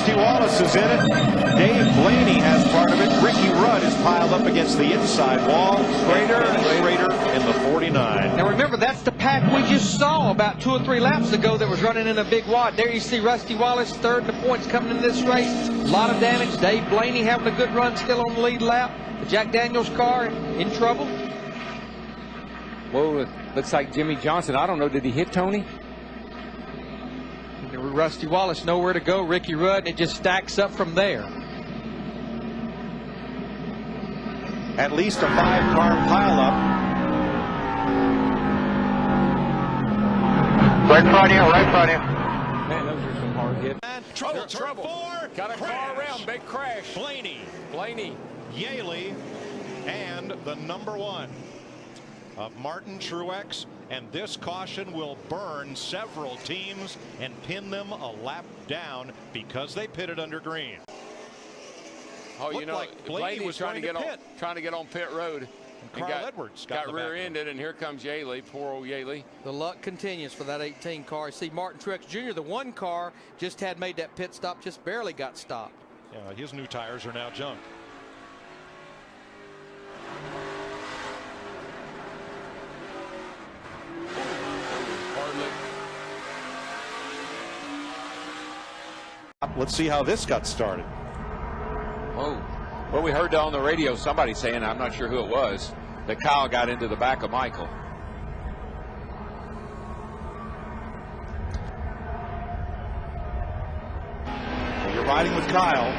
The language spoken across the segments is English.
Rusty Wallace is in it. Dave Blaney has part of it. Ricky Rudd is piled up against the inside wall. Schrader in the 49. Now remember, that's the pack we just saw about 2 or 3 laps ago that was running in a big wad. There you see Rusty Wallace, third in the points coming in this race. A lot of damage. Dave Blaney having a good run still on the lead lap. The Jack Daniels car in trouble. Whoa, it looks like Jimmy Johnson. I don't know, did he hit Tony? Rusty Wallace nowhere to go. Ricky Rudd, and it just stacks up from there. At least a 5-car pileup. Right in front of you, right in front of you. Man, those are some hard hits. Trouble. Got a car around, big crash. Blaney, Yaley, and the number 1 of Martin Truex. And this caution will burn several teams and pin them a lap down because they pitted under green. Oh, you know, like Blaney was trying to get on pit road. And Carl Edwards got rear-ended, and here comes Yaley, poor old Yaley. The luck continues for that 18 car. See, Martin Truex Jr., the 1 car, just had made that pit stop, just barely got stopped. Yeah, his new tires are now junk. Let's see how this got started. Oh, well, we heard on the radio somebody saying, I'm not sure who it was, that Kyle got into the back of Michael. You're riding with Kyle.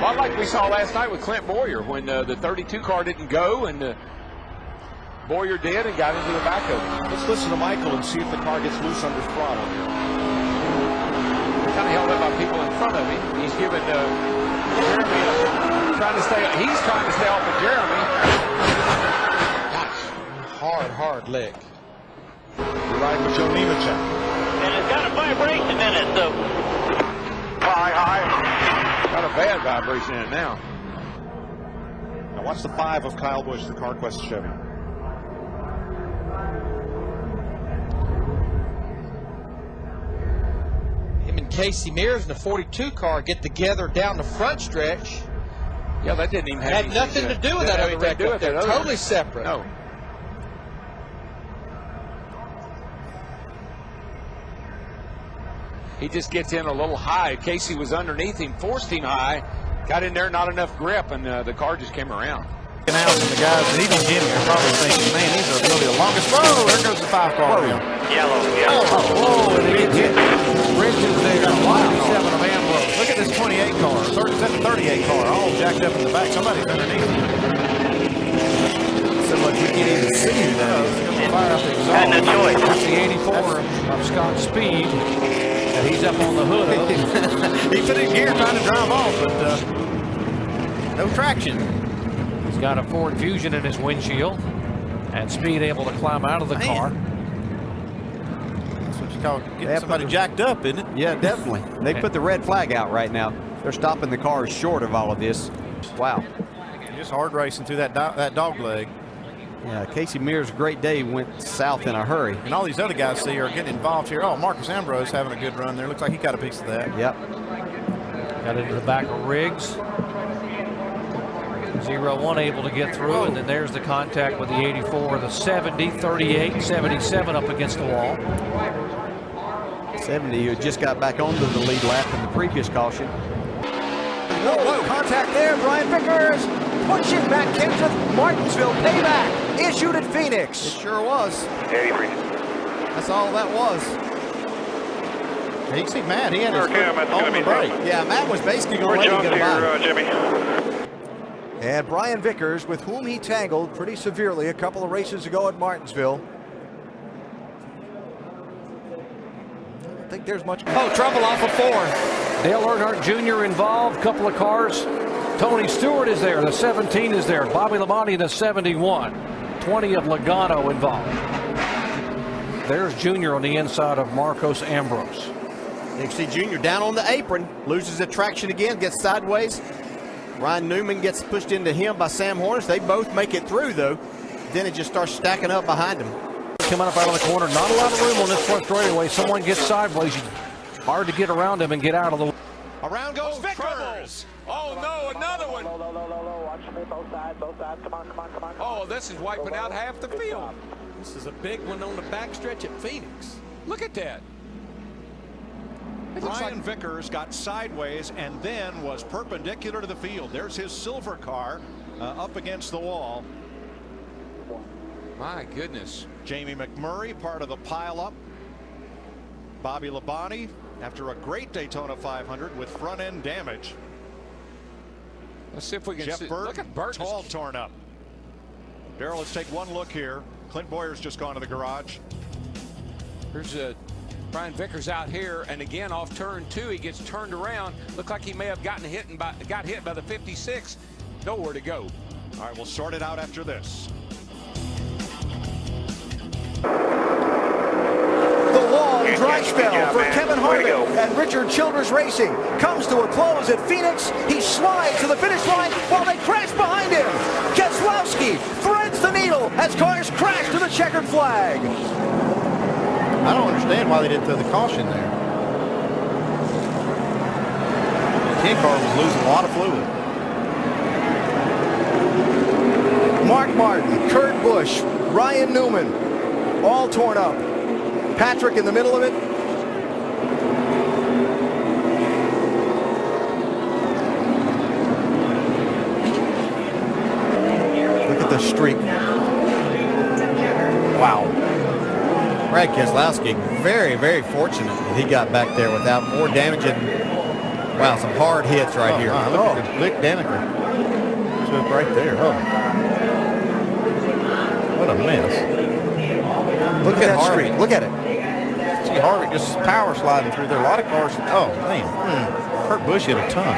Well, like we saw last night with Clint Boyer when the 32 car didn't go and Boyer did and got into the back of it. Let's listen to Michael and see if the car gets loose under throttle here. Kind of held up by people in front of him. He's giving Jeremy he's trying to stay off of Jeremy. Gosh, hard lick. You're riding with Joe Nemechek. And it's got a vibration in it, so. High. Got a bad vibration in it now. Now watch the 5 of Kyle Busch, the CarQuest Chevy. Him and Casey Mears in the 42 car get together down the front stretch. Yeah, that didn't even have Had nothing to do with that other wreck up there. Totally separate. No. He just gets in a little high. Casey was underneath him, forced him high, got in there, not enough grip, and the car just came around. Out and the guys that even get here are probably thinking, man, these are really the longest. Whoa, there goes the 5-car wheel. Yellow. Whoa, and it hit bridges there. 57 of Ambrose. Look at this 28 car, 38 car, all jacked up in the back. Somebody's underneath. So like we can't even see who that is. Fire up the exhaust. And the choice. That's the 84 of Scott Speed. And he's up on the hood of it. He put in gear trying to drive off, but no traction. He's got a Ford Fusion in his windshield, and Speed able to climb out of the car. That's what you call getting somebody jacked up, isn't it? Yeah, definitely. They put the red flag out right now. They're stopping the cars short of all of this. Wow. Just hard racing through that dog leg. Yeah, Casey Mears' great day went south in a hurry. And all these other guys see are getting involved here. Oh, Marcus Ambrose having a good run there. Looks like he got a piece of that. Yep. Got into the back of Riggs. 0-1 able to get through, and then there's the contact with the 84, the 70, 38, 77 up against the wall. 70 who just got back onto the lead lap in the previous caution. Whoa, contact there, Brian Vickers pushing back into Martinsville. Payback issued at Phoenix. It sure was. That's all that was. You can see Matt, he had his foot on the brake. Yeah, Matt was basically going to let him get by. Jimmy. And Brian Vickers, with whom he tangled pretty severely a couple of races ago at Martinsville. I don't think there's much. Oh, trouble off of 4. Dale Earnhardt Jr. involved, couple of cars. Tony Stewart is there, the 17 is there. Bobby Labonte, the 71. 20 of Logano involved. There's Jr. on the inside of Marcos Ambrose. You can see Junior down on the apron, loses the traction again, gets sideways. Ryan Newman gets pushed into him by Sam Hornish. They both make it through, though. Then it just starts stacking up behind him. Coming up out of the corner. Not a lot of room on this front straightaway. Someone gets sideways. Hard to get around him and get out of the way. Around goes Vickers. Oh, no, another one. Watch me, both sides, come on. Oh, this is wiping out half the field. This is a big one on the backstretch at Phoenix. Look at that. Ryan Vickers got sideways and then was perpendicular to the field. There's his silver car up against the wall. My goodness. Jamie McMurray, part of the pileup. Bobby Labonte, after a great Daytona 500 with front end damage. Let's see if we can Jeff see. Burton, Look at Burton. all torn up. Darrell, let's take one look here. Clint Boyer's just gone to the garage. Here's Brian Vickers out here, and again off turn 2, he gets turned around. Looked like he may have got hit by the 56. Nowhere to go. All right, we'll sort it out after this. The long dry spell for Kevin Harvick and Richard Childress Racing comes to a close at Phoenix. He slides to the finish line while they crash behind him. Keselowski threads the needle as cars crash to the checkered flag. I don't understand why they didn't throw the caution there. The 10 car was losing a lot of fluid. Mark Martin, Kurt Busch, Ryan Newman, all torn up. Patrick in the middle of it. Look at the streak. Wow. Brad Keselowski, very, very fortunate that he got back there without more damage and, wow, some hard hits right here. Look at Lick Daniker. Took right there. Oh. What a mess. Look at that streak. Look at it. See Harvick just power sliding through there. A lot of cars. Oh, man. Kurt Busch hit a ton.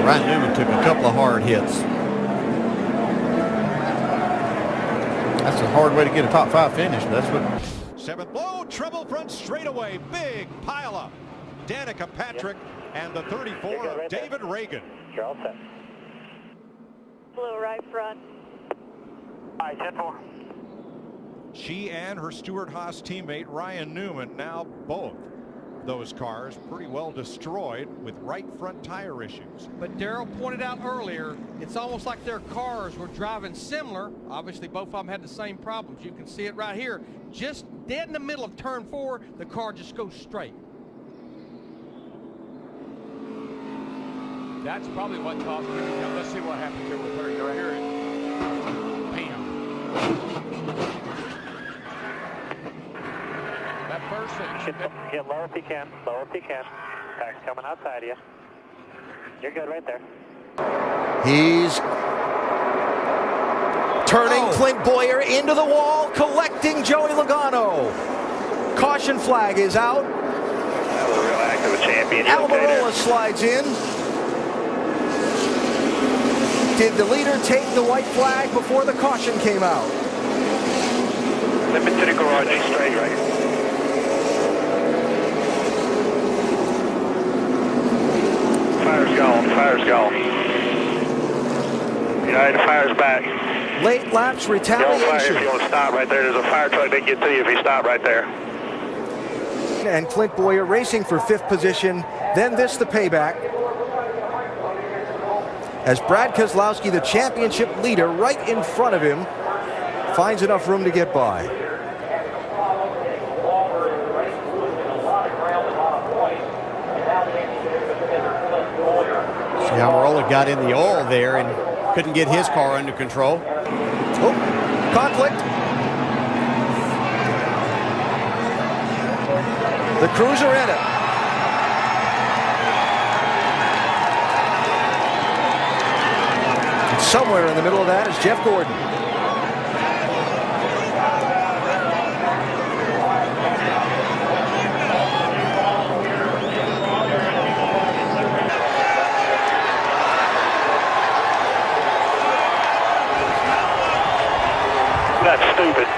Ryan Newman took a couple of hard hits. That's a hard way to get a top 5 finish. That's what. Seventh low, treble front straightaway, big pile up. Danica Patrick and the 34 of David Reagan. You're all set. Blue right front. All right, 10-4. She and her Stewart-Haas teammate Ryan Newman, now both those cars pretty well destroyed with right front tire issues. But Darrell pointed out earlier, it's almost like their cars were driving similar. Obviously, both of them had the same problems. You can see it right here. Just dead in the middle of turn 4, the car just goes straight. That's probably what caused it. Now, let's see what happens here with her. You're right here. Bam. That first thing. Get low if you can. Low if you can. Pack's coming outside of you. You're good right there. He's turning Clint Bowyer into the wall, collecting Joey Logano. Caution flag is out. That was a real act of a champion. Almirola slides in. Did the leader take the white flag before the caution came out? Limit to the garage, straight right. Fire's gone, fire's gone. United, the fire's back. Late lapse retaliation. If you want to stop right there, there's a fire truck that can get to you if you stop right there. And Clint Bowyer racing for 5th position. Then this the payback. As Brad Keselowski, the championship leader, right in front of him, finds enough room to get by. See how Almirola got in the oil there and couldn't get his car under control. Oh, conflict. The Cruiser in it. And somewhere in the middle of that is Jeff Gordon. That's stupid.